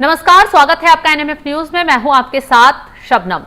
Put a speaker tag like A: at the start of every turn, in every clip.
A: नमस्कार, स्वागत है आपका एनएमएफ न्यूज में। मैं हूं आपके साथ शबनम।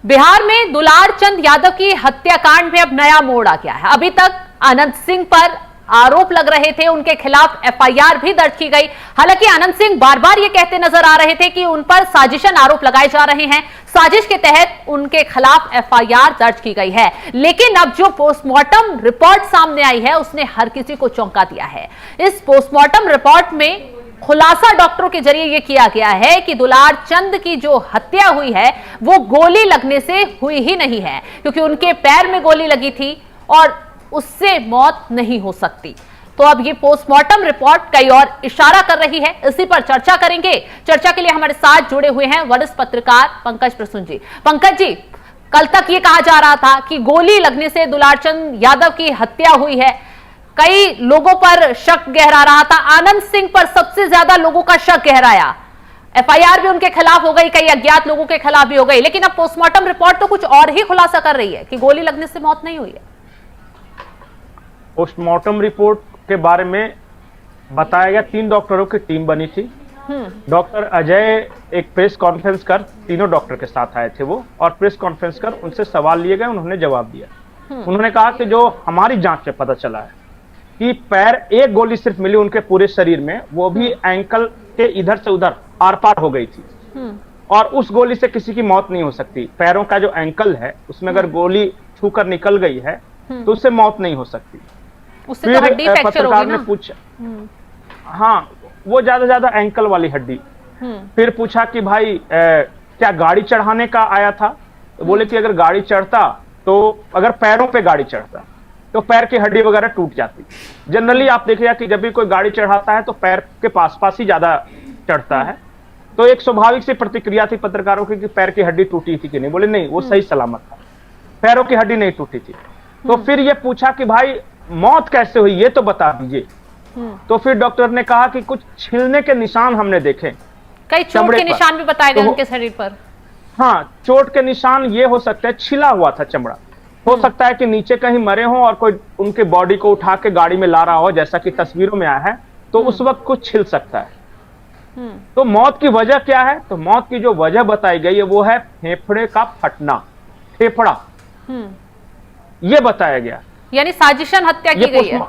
A: बिहार में दुलार चंद यादव की हत्याकांड में अब नया मोड़ आ गया है। अभी तक आनंद सिंह पर आरोप लग रहे थे, उनके खिलाफ एफआईआर भी दर्ज की गई। हालांकि आनंद सिंह बार बार ये कहते नजर आ रहे थे कि उन पर साजिशन आरोप लगाए जा रहे हैं, साजिश के तहत उनके खिलाफ एफआईआर दर्ज की गई है। लेकिन अब जो पोस्टमार्टम रिपोर्ट सामने आई है उसने हर किसी को चौंका दिया है। इस पोस्टमार्टम रिपोर्ट में खुलासा डॉक्टरों के जरिए यह किया गया है कि दुलार चंद की जो हत्या हुई है वो गोली लगने से हुई ही नहीं है, क्योंकि उनके पैर में गोली लगी थी और उससे मौत नहीं हो सकती। तो अब ये पोस्टमार्टम रिपोर्ट कई और इशारा कर रही है। इसी पर चर्चा करेंगे। चर्चा के लिए हमारे साथ जुड़े हुए हैं वरिष्ठ पत्रकार पंकज प्रसून जी। पंकज जी, कल तक ये कहा जा रहा था कि गोली लगने से दुलार चंद यादव की हत्या हुई है। कई लोगों पर शक गहरा रहा था, आनंद सिंह पर सबसे ज्यादा लोगों का शक गहराया। एफआईआर भी उनके खिलाफ हो गई, कई अज्ञात लोगों के खिलाफ भी हो गई। लेकिन अब पोस्टमार्टम रिपोर्ट तो कुछ और ही खुलासा कर रही है कि गोली लगने से मौत नहीं हुई है।
B: पोस्टमार्टम रिपोर्ट के बारे में बताया गया, 3 डॉक्टरों की टीम बनी थी। डॉक्टर अजय एक प्रेस कॉन्फ्रेंस कर, तीनों डॉक्टर के साथ आए थे वो, और प्रेस कॉन्फ्रेंस कर उनसे सवाल लिए गए, उन्होंने जवाब दिया। उन्होंने कहा कि जो हमारी जांच में पता चला है कि पैर एक गोली सिर्फ मिली उनके पूरे शरीर में, वो भी एंकल के इधर से उधर आर पार हो गई थी, और उस गोली से किसी की मौत नहीं हो सकती। पैरों का जो एंकल है उसमें अगर गोली छूकर निकल गई है तो उससे मौत नहीं हो सकती।
A: उससे तो हड्डी फ्रैक्चर होगी ना?
B: पूछा, हाँ, वो ज्यादा एंकल वाली हड्डी। फिर पूछा कि भाई क्या गाड़ी चढ़ाने का आया था? तो बोले कि अगर गाड़ी चढ़ता तो अगर पैरों पे गाड़ी चढ़ता तो पैर की हड्डी वगैरह टूट जाती। जनरली आप देखिएगा कि जब भी कोई गाड़ी चढ़ाता है तो पैर के पास ही ज्यादा चढ़ता है। तो एक स्वाभाविक सी प्रतिक्रिया थी पत्रकारों की कि पैर की हड्डी टूटी थी कि नहीं। बोले नहीं, वो सही सलामत था, पैरों की हड्डी नहीं टूटी थी। तो फिर ये पूछा कि भाई मौत कैसे हुई, ये तो बता दीजिए। तो फिर डॉक्टर ने कहा कि कुछ छीलने के निशान हमने देखे,
A: कई चोट के निशान भी बताए गए उनके शरीर पर।
B: हाँ, चोट के निशान ये हो सकते हैं, छिला हुआ था चमड़ा। हो सकता है कि नीचे कहीं मरे हों और कोई उनके बॉडी को उठा के गाड़ी में ला रहा हो, जैसा कि तस्वीरों में आया है, तो उस वक्त कुछ छिल सकता है। तो मौत की वजह क्या है? तो मौत की जो वजह बताई गई है वो है फेफड़े का फटना, फेफड़ा, ये बताया गया।
A: यानी साजिशन हत्या की गई है?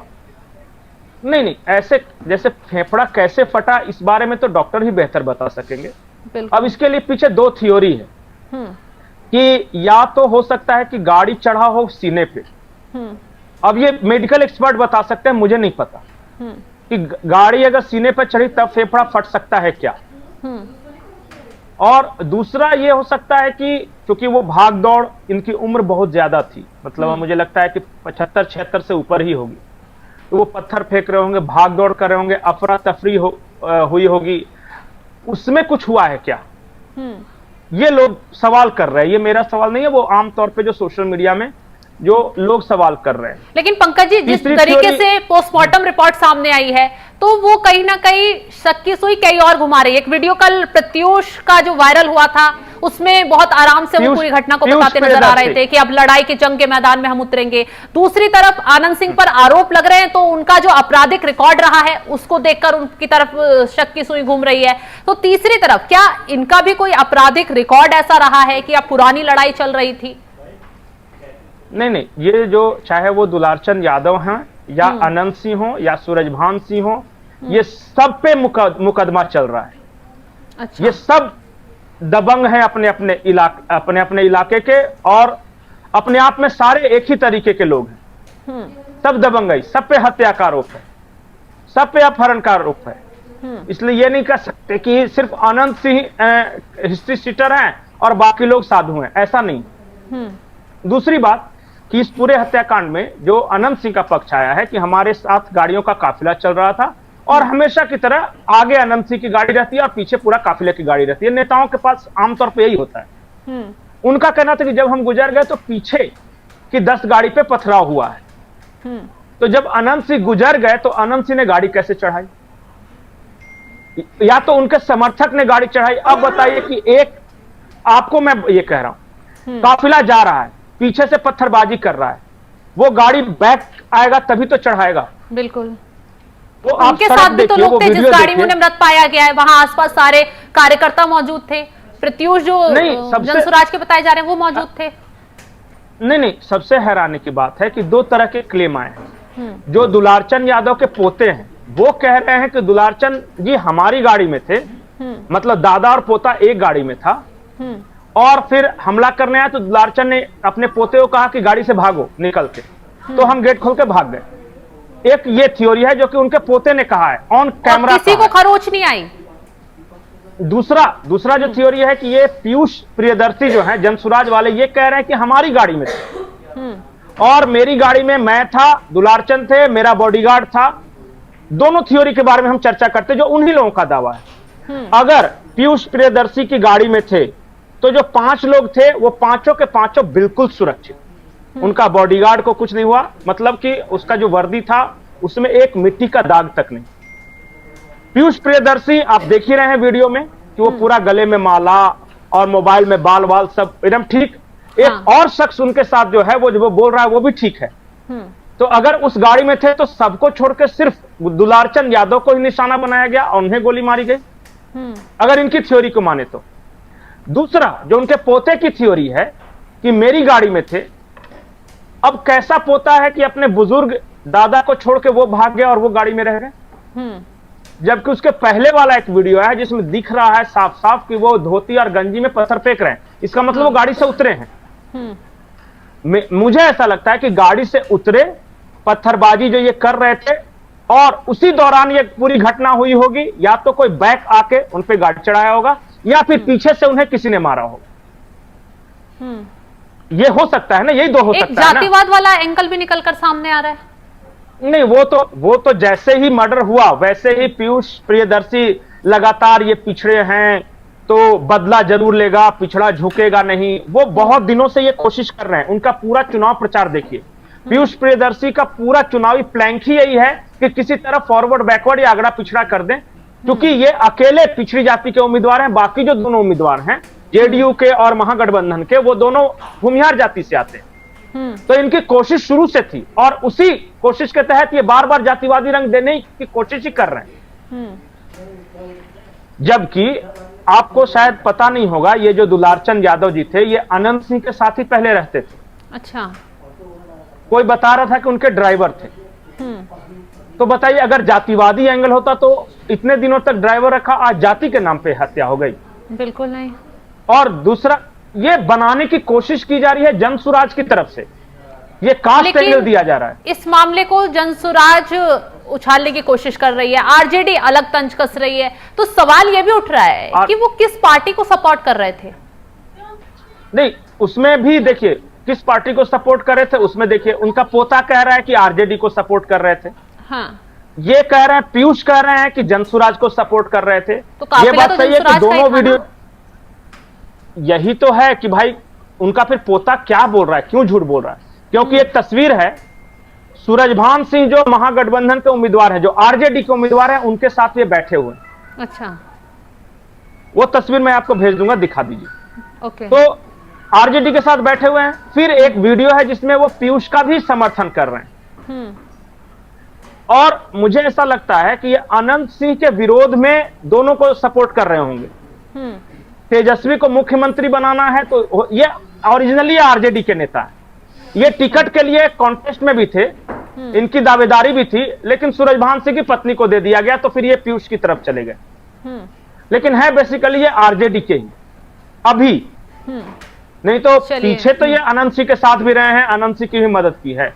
B: नहीं, ऐसे जैसे फेफड़ा कैसे फटा इस बारे में तो डॉक्टर ही बेहतर बता सकेंगे। अब इसके लिए पीछे 2 थ्योरी है कि या तो हो सकता है कि गाड़ी चढ़ा हो सीने पे। अब ये मेडिकल एक्सपर्ट बता सकते हैं, मुझे नहीं पता कि गाड़ी अगर सीने पे चढ़ी तब फेफड़ा फट सकता है क्या। और दूसरा ये हो सकता है कि क्योंकि वो भाग दौड़, इनकी उम्र बहुत ज्यादा थी, मतलब मुझे लगता है कि 75-76 से ऊपर ही होगी। तो वो पत्थर फेंक रहे होंगे, भाग दौड़ कर रहे होंगे, अफरा तफरी हुई होगी, उसमें कुछ हुआ है क्या, ये लोग सवाल कर रहे हैं। ये मेरा सवाल नहीं है, वो आमतौर पे जो सोशल मीडिया में जो लोग सवाल कर रहे हैं।
A: लेकिन पंकज जी, जिस तरीके से पोस्टमार्टम रिपोर्ट सामने आई है तो वो कहीं ना कहीं शक की सुई कहीं और घुमा रही है। एक वीडियो कल प्रत्यूष का जो वायरल हुआ था उसमें बहुत आराम से वो पूरी घटना को बताते नजर आ रहे थे कि अब लड़ाई के जंग के मैदान में हम उतरेंगे। दूसरी तरफ आनंद सिंह पर आरोप लग रहे हैं, तो उनका जो आपराधिक रिकॉर्ड रहा है उसको देखकर उनकी तरफ शक की सुई घूम रही है। तो तीसरी तरफ क्या इनका भी कोई आपराधिक रिकॉर्ड ऐसा रहा है कि अब पुरानी लड़ाई चल रही थी?
B: नहीं, ये जो चाहे वो दुलारचंद यादव हैं या अनंत सिंह हो या सूरजभान सिंह हो, ये सब पे मुकदमा चल रहा है। अच्छा। ये सब दबंग हैं अपने अपने इलाके के, और अपने आप में सारे एक ही तरीके के लोग हैं। सब दबंग है, सब पे हत्या का आरोप है, सब पे अपहरण का आरोप है। इसलिए ये नहीं कह सकते कि सिर्फ अनंत सिंह हिस्ट्री शीटर हैं और बाकी लोग साधु हैं, ऐसा नहीं। दूसरी बात कि इस पूरे हत्याकांड में जो अनंत सिंह का पक्ष आया है कि हमारे साथ गाड़ियों का काफिला चल रहा था और हमेशा की तरह आगे अनंत सिंह की गाड़ी रहती है और पीछे पूरा काफिले की गाड़ी रहती है। नेताओं के पास आमतौर पे यही होता है। उनका कहना था कि जब हम गुजर गए तो पीछे की 10 गाड़ी पे पथराव हुआ है। तो जब अनंत सिंह गुजर गए तो अनंत सिंह ने गाड़ी कैसे चढ़ाई? या तो उनके समर्थक ने गाड़ी चढ़ाई। अब बताइए कि एक, आपको मैं ये कह रहा हूं, काफिला जा रहा है, पीछे से पत्थरबाजी कर रहा है, वो गाड़ी बैक आएगा तभी तो चढ़ाएगा।
A: बिल्कुल।
B: वो आप
A: उनके
B: सड़क
A: साथ भी तो
B: देखिए,
A: लोग
B: वो
A: थे जिस
B: वीडियो
A: गाड़ी में
B: देखिए।
A: उन्हें मृत पाया गया है, वहां आसपास सारे कार्यकर्ता मौजूद थे। प्रत्यूष जो
B: नहीं, सबसे-
A: जनसुराज के बताए जा रहे हैं वो मौजूद थे।
B: नहीं, सबसे हैरानी की बात है कि दो तरह के क्लेम आए हैं।
A: हम्म
B: जो दुलारचंद यादव के पोते हैं वो कह रहे हैं कि दुलारचंद जी हमारी गाड़ी में थे, मतलब दादा और पोता एक गाड़ी में था,
A: हम्म
B: और फिर हमला करने आए तो दुलारचंद ने अपने पोते को कहा कि गाड़ी से भागो निकल के, तो हम गेट खोल के भाग गए। एक ये थ्योरी है जो कि उनके पोते ने कहा है, ऑन कैमरा।
A: किसी को खरोच नहीं आई।
B: दूसरा जो थ्योरी है कि ये पीयूष प्रियदर्शी जो है जनसुराज वाले, ये कह रहे हैं कि हमारी गाड़ी में थे और मेरी गाड़ी में मैं था, दुलारचंद थे, मेरा बॉडीगार्ड था। दोनों थ्योरी के बारे में हम चर्चा करते जो उन्हीं लोगों का दावा है। अगर पीयूष प्रियदर्शी की गाड़ी में थे तो जो 5 लोग थे वो पांचों के पांचों बिल्कुल सुरक्षित, उनका बॉडीगार्ड को कुछ नहीं हुआ, मतलब कि उसका जो वर्दी था उसमें एक मिट्टी का दाग तक नहीं। पीयूष प्रियदर्शी आप देख ही रहे हैं वीडियो में कि वो पूरा गले में माला और मोबाइल में बाल वाल सब एकदम ठीक। एक और शख्स उनके साथ जो है वो बोल रहा है वो भी ठीक है। तो अगर उस गाड़ी में थे तो सबको छोड़ के सिर्फ दुलारचंद यादव को ही निशाना बनाया गया और उन्हें गोली मारी गई, अगर इनकी थ्योरी को माने तो। दूसरा जो उनके पोते की थ्योरी है कि मेरी गाड़ी में थे, अब कैसा पोता है कि अपने बुजुर्ग दादा को छोड़ के वो भाग गया और वो गाड़ी में रह गए, जबकि उसके पहले वाला एक वीडियो है जिसमें दिख रहा है साफ साफ कि वो धोती और गंजी में पत्थर फेंक रहे हैं, इसका मतलब वो गाड़ी से उतरे हैं। मुझे ऐसा लगता है कि गाड़ी से उतरे, पत्थरबाजी जो ये कर रहे थे और उसी दौरान ये पूरी घटना हुई होगी, या तो कोई बैक आके उन पे गाड़ी चढ़ाया होगा या फिर पीछे से उन्हें किसी ने मारा होगा। ये हो सकता है ना, यही दो हो सकता है ना।
A: जातिवाद वाला एंगल भी निकलकर सामने आ रहा है।
B: नहीं, वो तो जैसे ही मर्डर हुआ वैसे ही पीयूष प्रियदर्शी लगातार ये पिछड़े हैं तो बदला जरूर लेगा, पिछड़ा झुकेगा नहीं, वो बहुत दिनों से ये कोशिश कर रहे हैं। उनका पूरा चुनाव प्रचार देखिए, पीयूष प्रियदर्शी का पूरा चुनावी प्लैंक ही यही है कि किसी तरह फॉरवर्ड बैकवर्ड या आगड़ा पिछड़ा कर दें, क्योंकि ये अकेले पिछड़ी जाति के उम्मीदवार हैं। बाकी जो दोनों उम्मीदवार हैं जेडीयू के और महागठबंधन के, वो दोनों भूमिहार जाति से आते हैं। तो इनकी कोशिश शुरू से थी और उसी कोशिश के तहत ये बार बार जातिवादी रंग देने की कोशिश ही कर रहे हैं। जबकि आपको शायद पता नहीं होगा, ये जो दुलारचंद यादव जी थे ये अनंत सिंह के साथ ही पहले रहते थे।
A: अच्छा।
B: कोई बता रहा था कि उनके ड्राइवर थे। तो बताइए, अगर जातिवादी एंगल होता तो इतने दिनों तक ड्राइवर रखा, आज जाति के नाम पे हत्या हो गई।
A: बिल्कुल नहीं।
B: और दूसरा, ये बनाने की कोशिश की जा रही है जनसुराज की तरफ से, ये कास्ट एंगल दिया जा रहा है।
A: इस मामले को जनसुराज उछालने की कोशिश कर रही है, आरजेडी अलग तंज कस रही है, तो सवाल यह भी उठ रहा है कि वो किस पार्टी को सपोर्ट कर रहे थे।
B: नहीं, उसमें भी देखिए किस पार्टी को सपोर्ट कर रहे थे, उसमें देखिए उनका पोता कह रहा है कि आरजेडी को सपोर्ट कर रहे थे।
A: हाँ।
B: ये कह रहे हैं, पीयूष कह रहे हैं कि जनसुराज को सपोर्ट कर रहे थे।
A: तो
B: ये बात सही है कि दोनों वीडियो, यही तो है कि भाई उनका फिर पोता क्या बोल रहा है, क्यों झूठ बोल रहा है, क्योंकि एक तस्वीर है सूरजभान सिंह जो महागठबंधन के उम्मीदवार हैं, जो आरजेडी के उम्मीदवार हैं, उनके साथ ये बैठे हुए हैं।
A: अच्छा।
B: वो तस्वीर मैं आपको भेज दूंगा, दिखा दीजिए।
A: ओके।
B: तो आरजेडी के साथ बैठे हुए हैं। फिर एक वीडियो है जिसमें वो पीयूष का भी समर्थन कर रहे हैं। और मुझे ऐसा लगता है कि ये अनंत सिंह के विरोध में दोनों को सपोर्ट कर रहे होंगे। तेजस्वी को मुख्यमंत्री बनाना है तो ये ओरिजिनली आरजेडी के नेता है, ये टिकट के लिए कॉन्टेस्ट में भी थे, इनकी दावेदारी भी थी, लेकिन सूरजभान सिंह की पत्नी को दे दिया गया तो फिर ये पीयूष की तरफ चले गए। लेकिन है बेसिकली ये आरजेडी के ही अभी, नहीं तो पीछे तो ये अनंत सिंह के साथ भी रहे हैं, अनंत सिंह की भी मदद की है।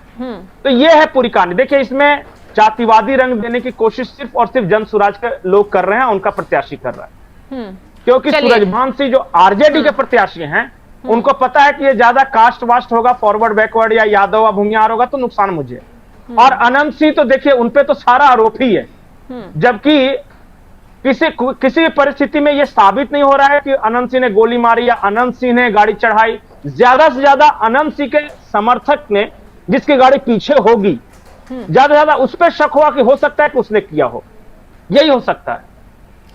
B: तो ये है पूरी कहानी। देखिए, इसमें जातिवादी रंग देने की कोशिश सिर्फ और सिर्फ जनसुराज के लोग कर रहे हैं, उनका प्रत्याशी कर रहा है। क्योंकि सूरजभान सिंह जो आरजेडी के प्रत्याशी हैं, उनको पता है कि ये ज्यादा कास्ट वास्ट होगा, फॉरवर्ड बैकवर्ड या यादव या भूमिहार होगा तो नुकसान मुझे। और अनंत सिंह तो देखिए उनपे तो सारा आरोप ही है, जबकि किसी भी परिस्थिति में यह साबित नहीं हो रहा है कि अनंत सिंह ने गोली मारी या अनंत सिंह ने गाड़ी चढ़ाई। ज्यादा से ज्यादा अनंत सिंह के समर्थक ने, जिसकी गाड़ी पीछे होगी, ज्यादा से ज्यादा उस पर शक हुआ कि हो सकता है कि उसने किया हो, यही हो सकता है।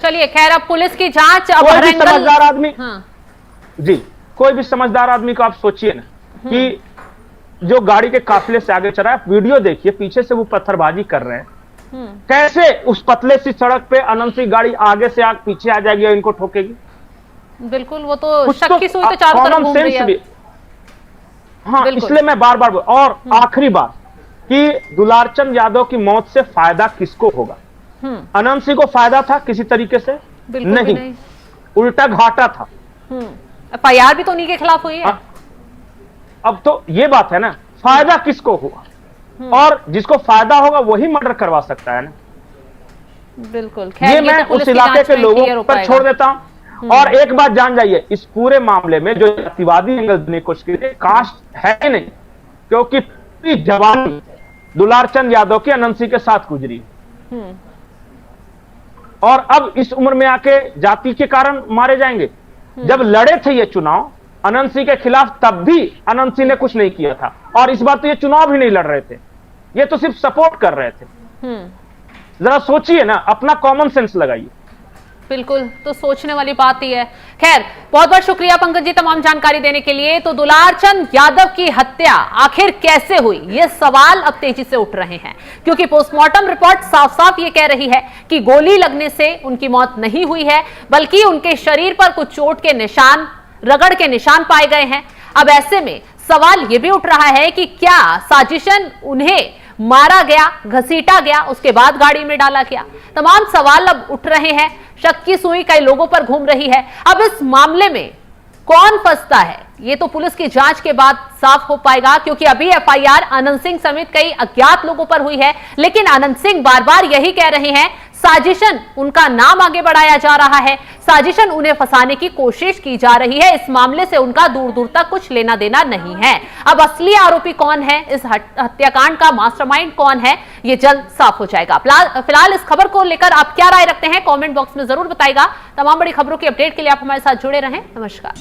A: चलिए, खैर अब पुलिस की जांच। अब
B: कोई भी समझदार आदमी, जी, कोई भी समझदार आदमी को आप सोचिए ना कि जो गाड़ी के काफिले से आगे चल रहा है, वीडियो देखिए, पीछे से वो पत्थरबाजी कर रहे हैं, कैसे उस पतले सी सड़क पे अनंत सिंह गाड़ी आगे से आग पीछे आ जाएगी और इनको ठोकेगी?
A: बिल्कुल, वो तो शक की सुई तो चारों तरफ घूम रही है।
B: हाँ, इसलिए मैं बार बार और आखिरी बात कि दुलारचंद यादव की मौत से फायदा किसको होगा? अनंत सिंह को फायदा था किसी तरीके से? नहीं, उल्टा घाटा था।
A: एफआईआर भी तो उन्हीं के खिलाफ हुई है।
B: अब तो ये बात है ना, फायदा किसको हुआ? और जिसको फायदा होगा वही मर्डर करवा सकता है ना।
A: बिल्कुल,
B: ये मैं उस इलाके के लोगों पर छोड़ देता हूं। और एक बात जान जाइए, इस पूरे मामले में जो जातिवादी एंगल देने की कोशिश की थी, कास्ट है ही नहीं, क्योंकि पूरी जवानी दुलारचंद यादव की अनंत सिंह के साथ गुजरी। और अब इस उम्र में आके जाति के कारण मारे जाएंगे? जब लड़े थे ये चुनाव अनंत सिंह के खिलाफ, तब भी अनंत सिंह ने कुछ नहीं किया था। और इस बार तो ये चुनाव भी नहीं लड़ रहे थे, ये तो सिर्फ सपोर्ट कर रहे थे। जरा सोचिए ना, अपना कॉमन सेंस लगाइए।
A: बिल्कुल, तो सोचने वाली बात ही है। खैर, बहुत बहुत शुक्रिया पंकज जी तमाम जानकारी देने के लिए। तो दुलारचंद यादव की हत्या आखिर कैसे हुई, ये सवाल अब तेजी से उठ रहे हैं, क्योंकि पोस्टमार्टम रिपोर्ट साफ साफ ये कह रही है कि गोली लगने से उनकी मौत नहीं हुई है, बल्कि उनके शरीर पर कुछ चोट के निशान, रगड़ के निशान पाए गए हैं। अब ऐसे में सवाल यह भी उठ रहा है कि क्या साजिशन उन्हें मारा गया, घसीटा गया, उसके बाद गाड़ी में डाला गया? तमाम सवाल अब उठ रहे हैं, शक की सुई कई लोगों पर घूम रही है। अब इस मामले में कौन फंसता है, ये तो पुलिस की जांच के बाद साफ हो पाएगा, क्योंकि अभी एफआईआर अनंत सिंह समेत कई अज्ञात लोगों पर हुई है। लेकिन अनंत सिंह बार बार यही कह रहे हैं, साजिशन उनका नाम आगे बढ़ाया जा रहा है, साजिशन उन्हें फंसाने की कोशिश की जा रही है। इस मामले से उनका दूर दूर तक कुछ लेना देना नहीं है। अब असली आरोपी कौन है, इस हत्याकांड का मास्टरमाइंड कौन है, ये जल्द साफ हो जाएगा। फिलहाल इस खबर को लेकर आप क्या राय रखते हैं, कमेंट बॉक्स में जरूर बताइएगा। तमाम बड़ी खबरों की अपडेट के लिए आप हमारे साथ जुड़े रहें। नमस्कार।